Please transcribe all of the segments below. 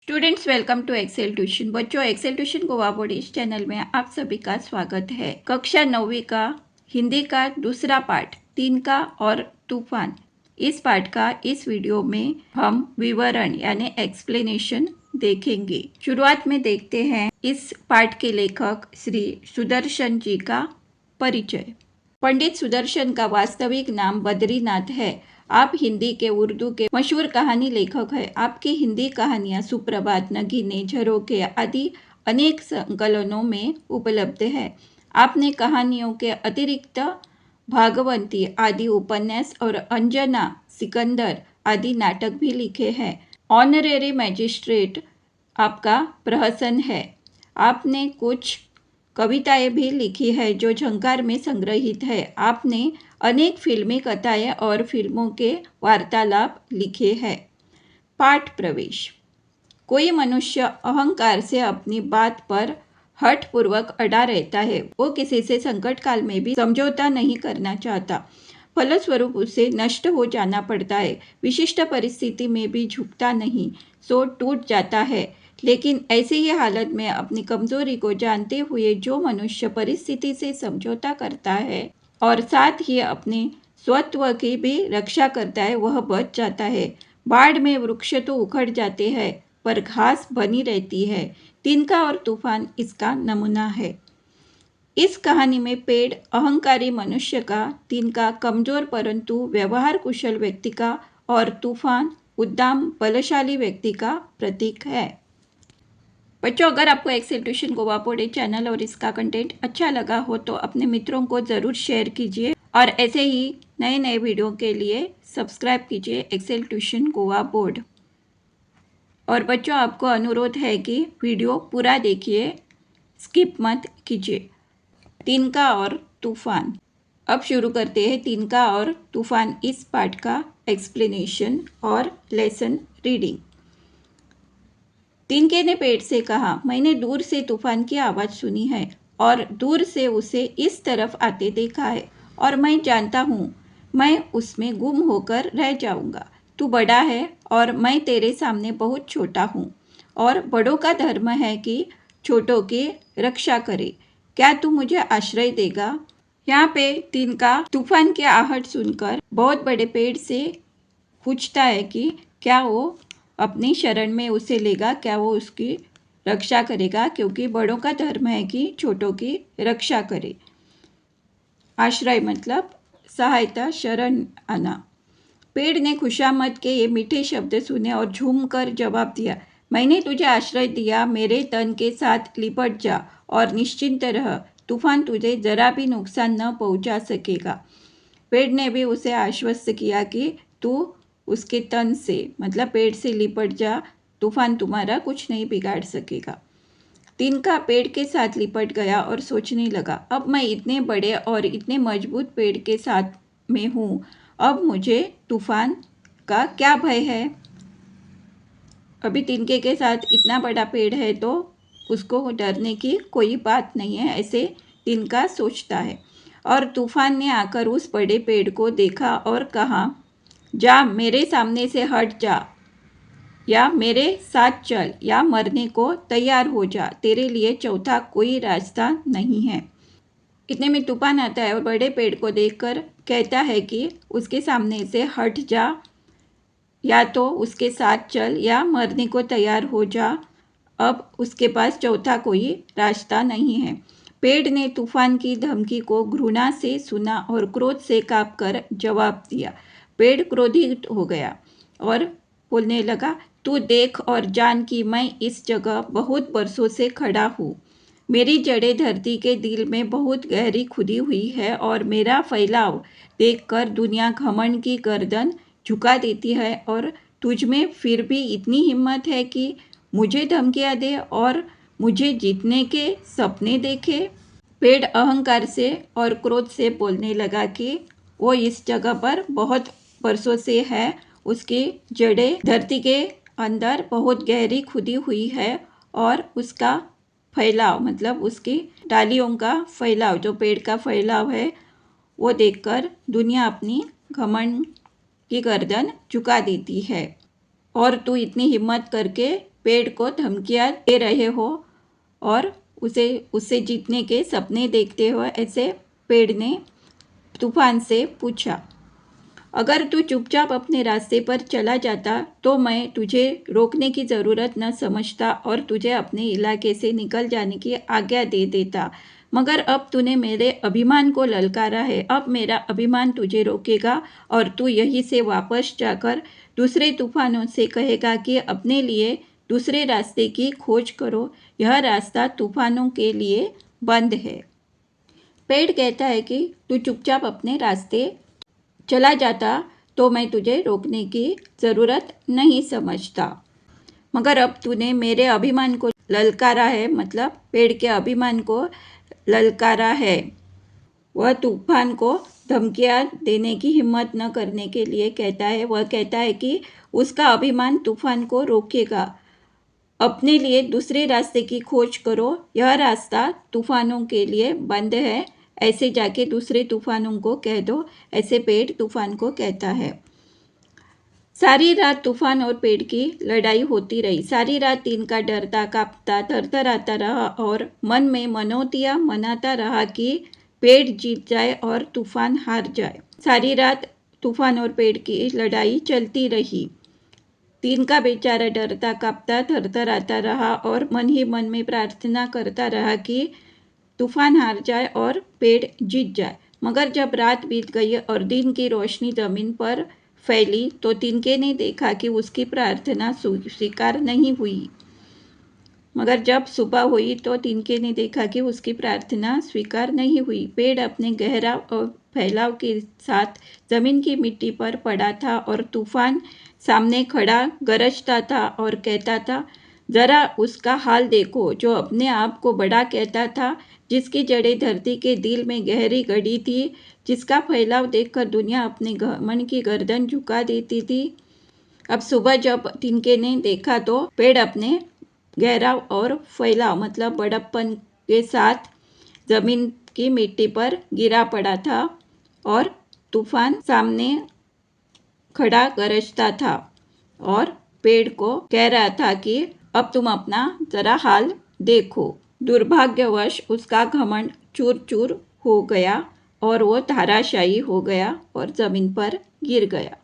Students welcome to Excel tuition. बच्चों, Excel tuition Goa board इस channel में आप सभी का स्वागत है। कक्षा 9वीं का हिंदी का दूसरा पाठ 3 का और तूफान, इस पाठ का इस वीडियो में हम विवरण यानी एक्सप्लेनेशन देखेंगे। शुरुआत में देखते हैं इस पाठ के लेखक श्री सुदर्शन जी का परिचय। पंडित सुदर्शन का वास्तविक नाम बद्रीनाथ है। आप हिंदी के उर्दू के मशहूर कहानी लेखक हैं। आपकी हिंदी कहानियाँ सुप्रभात, नगीने, झरोखे आदि अनेक संकलनों में उपलब्ध है। आपने कहानियों के अतिरिक्त भागवंती आदि उपन्यास और अंजना, सिकंदर आदि नाटक भी लिखे हैं। ऑनरेरी मैजिस्ट्रेट आपका प्रहसन है। आपने कुछ कविताएं भी लिखी है जो झंकार में संग्रहित है। आपने अनेक फिल्मी कथाएं और फिल्मों के वार्तालाप लिखे हैं। पाठ प्रवेश। कोई मनुष्य अहंकार से अपनी बात पर हठपूर्वक अड़ा रहता है। वो किसी से संकट काल में भी समझौता नहीं करना चाहता। फलस्वरूप उसे नष्ट हो जाना पड़ता है। विशिष्ट परिस्थिति में भी झुकता नहीं, सो टूट जाता है। लेकिन ऐसी ही हालत में अपनी कमजोरी को जानते हुए जो मनुष्य परिस्थिति से समझौता करता है और साथ ही अपने स्वत्व की भी रक्षा करता है, वह बच जाता है। बाढ़ में वृक्ष तो उखड़ जाते हैं पर घास बनी रहती है। तिनका और तूफान इसका नमूना है। इस कहानी में पेड़ अहंकारी मनुष्य का, तिनका कमजोर परंतु व्यवहार कुशल व्यक्ति का और तूफान उद्दाम बलशाली व्यक्ति का प्रतीक है। बच्चों, अगर आपको Excel tuition Goa board channel और इसका कंटेंट अच्छा लगा हो तो अपने मित्रों को ज़रूर शेयर कीजिए और ऐसे ही नए नए वीडियो के लिए सब्सक्राइब कीजिए एक्सेल ट्यूशन गोवा बोर्ड। और बच्चों, आपको अनुरोध है कि वीडियो पूरा देखिए, स्किप मत कीजिए। तिनका और तूफान। अब शुरू करते हैं तिनका और तूफान इस पाठ का एक्सप्लेनेशन और लेसन रीडिंग। तिनके ने पेड़ से कहा, मैंने दूर से तूफान की आवाज़ सुनी है और दूर से उसे इस तरफ आते देखा है और मैं जानता हूँ मैं उसमें गुम होकर रह जाऊँगा। तू बड़ा है और मैं तेरे सामने बहुत छोटा हूँ और बड़ों का धर्म है कि छोटों की रक्षा करे। क्या तू मुझे आश्रय देगा? यहाँ पे तिनका तूफान की आहट सुनकर बहुत बड़े पेड़ से पूछता है कि क्या वो अपनी शरण में उसे लेगा, क्या वो उसकी रक्षा करेगा, क्योंकि बड़ों का धर्म है कि छोटों की रक्षा करे। आश्रय मतलब सहायता, शरण आना। पेड़ ने खुशामद के ये मीठे शब्द सुने और झूम कर जवाब दिया, मैंने तुझे आश्रय दिया, मेरे तन के साथ लिपट जा और निश्चिंत रह। तूफान तुझे जरा भी नुकसान न पहुंचा सकेगा। पेड़ ने भी उसे आश्वस्त किया कि तू उसके तन से मतलब पेड़ से लिपट जा, तूफान तुम्हारा कुछ नहीं बिगाड़ सकेगा। तिनका पेड़ के साथ लिपट गया और सोचने लगा, अब मैं इतने बड़े और इतने मजबूत पेड़ के साथ में हूँ, अब मुझे तूफान का क्या भय है। अभी तिनके के साथ इतना बड़ा पेड़ है तो उसको डरने की कोई बात नहीं है, ऐसे तिनका सोचता है। और तूफान ने आकर उस बड़े पेड़ को देखा और कहा, जा, मेरे सामने से हट जा, या मेरे साथ चल, या मरने को तैयार हो जा। तेरे लिए चौथा कोई रास्ता नहीं है। इतने में तूफान आता है और बड़े पेड़ को देखकर कहता है कि उसके सामने से हट जा, या तो उसके साथ चल, या मरने को तैयार हो जा। अब उसके पास चौथा कोई रास्ता नहीं है। पेड़ ने तूफान की धमकी को घृणा से सुना और क्रोध से कांपकर जवाब दिया। पेड़ क्रोधित हो गया और बोलने लगा, तू देख और जान कि मैं इस जगह बहुत बरसों से खड़ा हूँ। मेरी जड़ें धरती के दिल में बहुत गहरी खुदी हुई है और मेरा फैलाव देखकर दुनिया घमंड की गर्दन झुका देती है, और तुझ में फिर भी इतनी हिम्मत है कि मुझे धमकियाँ दे और मुझे जीतने के सपने देखे। पेड़ अहंकार से और क्रोध से बोलने लगा कि वो इस जगह पर बहुत बरसों से है, उसकी जड़ें धरती के अंदर बहुत गहरी खुदी हुई है और उसका फैलाव मतलब उसकी डालियों का फैलाव, जो पेड़ का फैलाव है, वो देखकर दुनिया अपनी घमंड की गर्दन झुका देती है। और तू इतनी हिम्मत करके पेड़ को धमकियाँ दे रहे हो और उससे जीतने के सपने देखते हो, ऐसे पेड़ ने तूफान से पूछा। अगर तू चुपचाप अपने रास्ते पर चला जाता तो मैं तुझे रोकने की ज़रूरत न समझता और तुझे अपने इलाके से निकल जाने की आज्ञा दे देता, मगर अब तूने मेरे अभिमान को ललकारा है। अब मेरा अभिमान तुझे रोकेगा और तू यहीं से वापस जाकर दूसरे तूफानों से कहेगा कि अपने लिए दूसरे रास्ते की खोज करो। यह रास्ता तूफानों के लिए बंद है। पेड़ कहता है कि तू चुपचाप अपने रास्ते चला जाता तो मैं तुझे रोकने की ज़रूरत नहीं समझता, मगर अब तूने मेरे अभिमान को ललकारा है, मतलब पेड़ के अभिमान को ललकारा है। वह तूफान को धमकियाँ देने की हिम्मत न करने के लिए कहता है। वह कहता है कि उसका अभिमान तूफान को रोकेगा। अपने लिए दूसरे रास्ते की खोज करो, यह रास्ता तूफानों के लिए बंद है। ऐसे जाके दूसरे तूफानों को कह दो, ऐसे पेड़ तूफान को कहता है। सारी रात तूफान और पेड़ की लड़ाई होती रही। सारी रात तिनका डरता कांपता थरथराता रहा और मन में मनौतियाँ मनाता रहा कि पेड़ जीत जाए और तूफान हार जाए। सारी रात तूफान और पेड़ की लड़ाई चलती रही। तिनका बेचारा डरता कांपता थरथराता रहा और मन ही मन में प्रार्थना करता रहा कि तूफान हार जाए और पेड़ जीत जाए। मगर जब रात बीत गई और दिन की रोशनी जमीन पर फैली तो तिनके ने देखा कि उसकी प्रार्थना स्वीकार नहीं हुई। मगर जब सुबह हुई तो तिनके ने देखा कि उसकी प्रार्थना स्वीकार नहीं हुई। पेड़ अपने गहरा और फैलाव के साथ जमीन की मिट्टी पर पड़ा था और तूफान सामने खड़ा गरजता था और कहता था, जरा उसका हाल देखो, जो अपने आप को बड़ा कहता था, जिसकी जड़ें धरती के दिल में गहरी गड़ी थी, जिसका फैलाव देखकर दुनिया अपने मन की गर्दन झुका देती थी। अब सुबह जब तिनके ने देखा तो पेड़ अपने गहराव और फैलाव मतलब बड़प्पन के साथ जमीन की मिट्टी पर गिरा पड़ा था और तूफान सामने खड़ा गरजता था और पेड़ को कह रहा था कि अब तुम अपना जरा हाल देखो। दुर्भाग्यवश उसका घमंड चूर चूर हो गया और वो धाराशायी हो गया और जमीन पर गिर गया।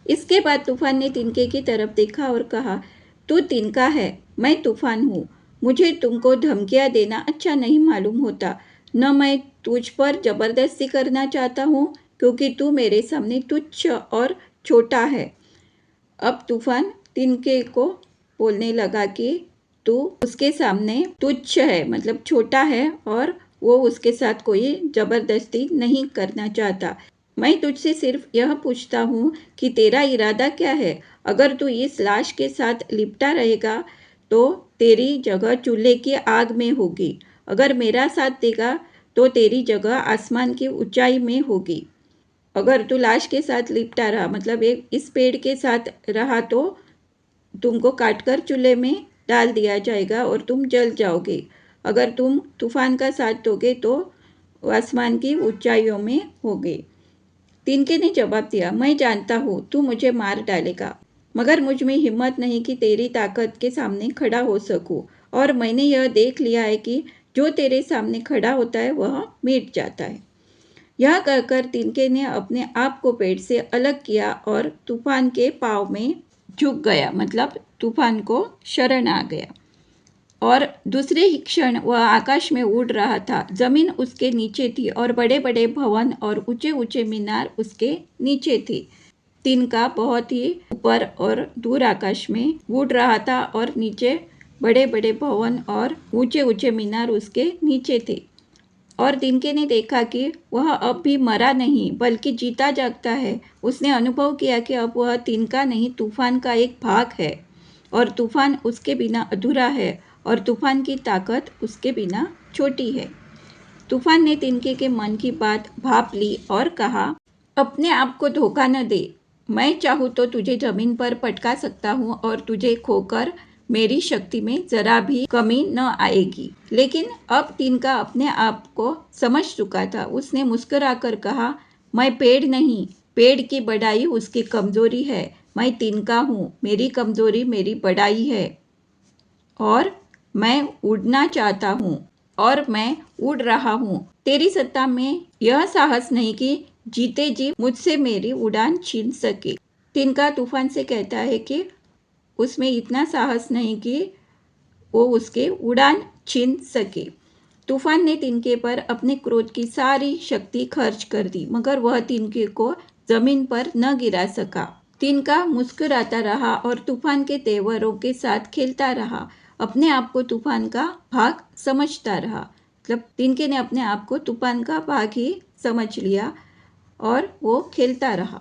इसके बाद तूफान ने तिनके की तरफ देखा और कहा, तू तिनका है, मैं तूफान हूँ। मुझे तुमको धमकियाँ देना अच्छा नहीं मालूम होता। न मैं तुझ पर जबरदस्ती करना चाहता हूँ क्योंकि तू मेरे सामने तुच्छ और छोटा है। अब तूफान तिनके को बोलने लगा कि तू उसके सामने तुच्छ है, मतलब छोटा है और वो उसके साथ कोई जबरदस्ती नहीं करना चाहता। मैं तुझसे सिर्फ यह पूछता हूँ कि तेरा इरादा क्या है। अगर तू इस लाश के साथ लिपटा रहेगा तो तेरी जगह चूल्हे की आग में होगी। अगर मेरा साथ देगा तो तेरी जगह आसमान की ऊंचाई में होगी। अगर तू लाश के साथ लिपटा रहा, मतलब इस पेड़ के साथ रहा, तो तुमको काटकर चूल्हे में डाल दिया जाएगा और तुम जल जाओगे। अगर तुम तूफान का साथ दोगे तो आसमान की ऊंचाइयों में होगे। तिनके ने जवाब दिया, मैं जानता हूँ तू मुझे मार डालेगा, मगर मुझ में हिम्मत नहीं कि तेरी ताकत के सामने खड़ा हो सकूं। और मैंने यह देख लिया है कि जो तेरे सामने खड़ा होता है वह मिट जाता है। यह कहकर तिनके ने अपने आप को पेड़ से अलग किया और तूफान के पाँव में झुक गया, मतलब तूफान को शरण आ गया। और दूसरे ही क्षण वह आकाश में उड़ रहा था। जमीन उसके नीचे थी और बड़े बड़े भवन और ऊंचे ऊंचे मीनार उसके नीचे थे। तिनका बहुत ही ऊपर और दूर आकाश में उड़ रहा था और नीचे बड़े बड़े भवन और ऊंचे ऊंचे मीनार उसके नीचे थे। और तिनके ने देखा कि वह अब भी मरा नहीं बल्कि जीता जागता है। उसने अनुभव किया कि अब वह तिनका नहीं, तूफान का एक भाग है और तूफान उसके बिना अधूरा है और तूफान की ताकत उसके बिना छोटी है। तूफान ने तिनके के मन की बात भाप ली और कहा, अपने आप को धोखा न दे। मैं चाहूँ तो तुझे जमीन पर पटका सकता हूँ और तुझे खोकर मेरी शक्ति में जरा भी कमी न आएगी। लेकिन अब तिनका अपने आप को समझ चुका था। उसने मुस्कुराकर कहा, मैं पेड़ नहीं, पेड़ की बढ़ाई उसकी कमजोरी है। मैं तिनका हूँ, मेरी कमज़ोरी मेरी बड़ाई है और मैं उड़ना चाहता हूँ और मैं उड़ रहा हूँ। तेरी सत्ता में यह साहस नहीं कि जीते जी मुझसे मेरी उड़ान छीन सके। तिनका तूफान से कहता है कि उसमें इतना साहस नहीं कि वो उसके उड़ान छीन सके। तूफान ने तिनके पर अपने क्रोध की सारी शक्ति खर्च कर दी, मगर वह तिनके को जमीन पर न गिरा सका। तिनका मुस्कुराता रहा और तूफान के तेवरों के साथ खेलता रहा। अपने आप को तूफान का भाग समझता रहा। मतलब तिनके ने अपने आप को तूफान का भाग ही समझ लिया और वो खेलता रहा।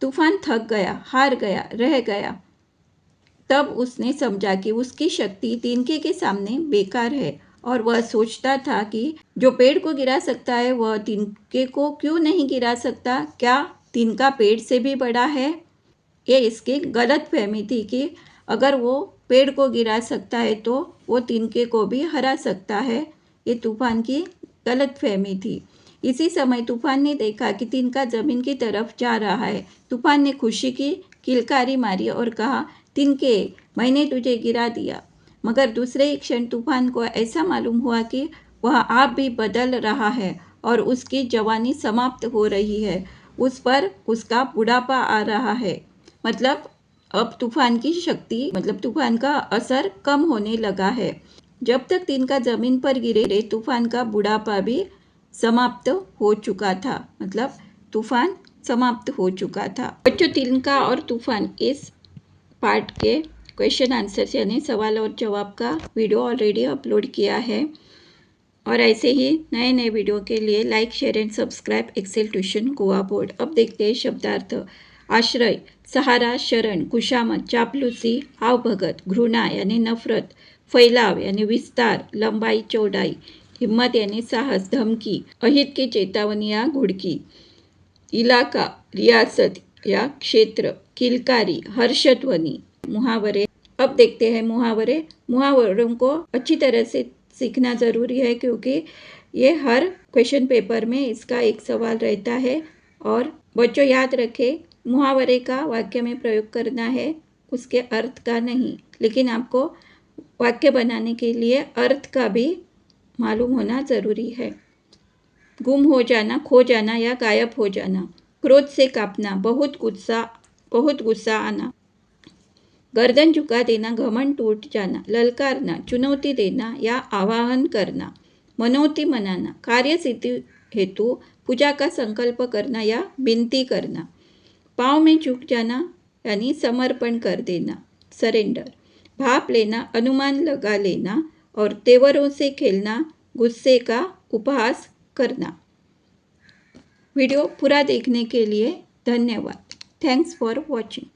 तूफान थक गया, हार गया, रह गया। तब उसने समझा कि उसकी शक्ति तिनके के सामने बेकार है और वह सोचता था कि जो पेड़ को गिरा सकता है वह तिनके को क्यों नहीं गिरा सकता। क्या तिनका पेड़ से भी बड़ा है? ये इसकी गलत फहमी थी कि अगर वो पेड़ को गिरा सकता है तो वो तिनके को भी हरा सकता है। ये तूफान की गलत फहमी थी। इसी समय तूफान ने देखा कि तिनका जमीन की तरफ जा रहा है। तूफान ने खुशी की किलकारी मारी और कहा, तिनके, मैंने तुझे गिरा दिया। मगर दूसरे ही क्षण तूफान को ऐसा मालूम हुआ कि वह आप भी बदल रहा है और उसकी जवानी समाप्त हो रही है। उस पर उसका बुढ़ापा आ रहा है। मतलब अब तूफान की शक्ति, मतलब तूफान का असर कम होने लगा है। जब तक तिनका जमीन पर गिरे तूफान का बुढ़ापा भी समाप्त हो चुका था। मतलब तूफान समाप्त हो चुका था। बच्चों, तिनका और तूफान इस पार्ट के क्वेश्चन आंसर यानी सवाल और जवाब का वीडियो ऑलरेडी अपलोड किया है। और ऐसे ही नए नए वीडियो के लिए like, share and subscribe Excel tuition Goa board. अब देखते हैं शब्दार्थ। आश्रय, सहारा, शरण, खुशामद, चापलूसी, आवभगत, घृणा यानी नफरत, फैलाव यानी विस्तार, लंबाई, चौड़ाई, हिम्मत यानी साहस, धमकी, अहित की चेतावनी या घुड़की, इलाका, रियासत या क्षेत्र, किलकारी, हर्षध्वनि, मुहावरे। अब देखते हैं मुहावरे। मुहावरों को अच्छी तरह से सीखना ज़रूरी है क्योंकि ये हर क्वेश्चन पेपर में इसका एक सवाल रहता है। और बच्चों याद रखें, मुहावरे का वाक्य में प्रयोग करना है, उसके अर्थ का नहीं। लेकिन आपको वाक्य बनाने के लिए अर्थ का भी मालूम होना ज़रूरी है। गुम हो जाना, खो जाना या गायब हो जाना। क्रोध से कांपना, बहुत गुस्सा आना। गर्दन झुका देना, घमंड टूट जाना। ललकारना, चुनौती देना या आवाहन करना। मनौती मनाना, कार्य सिद्धि हेतु पूजा का संकल्प करना या विनती करना। पाँव में झुक जाना यानी समर्पण कर देना, सरेंडर। भाप लेना, अनुमान लगा लेना और तेवरों से खेलना, गुस्से का उपहास करना। वीडियो पूरा देखने के लिए धन्यवाद। Thanks for watching.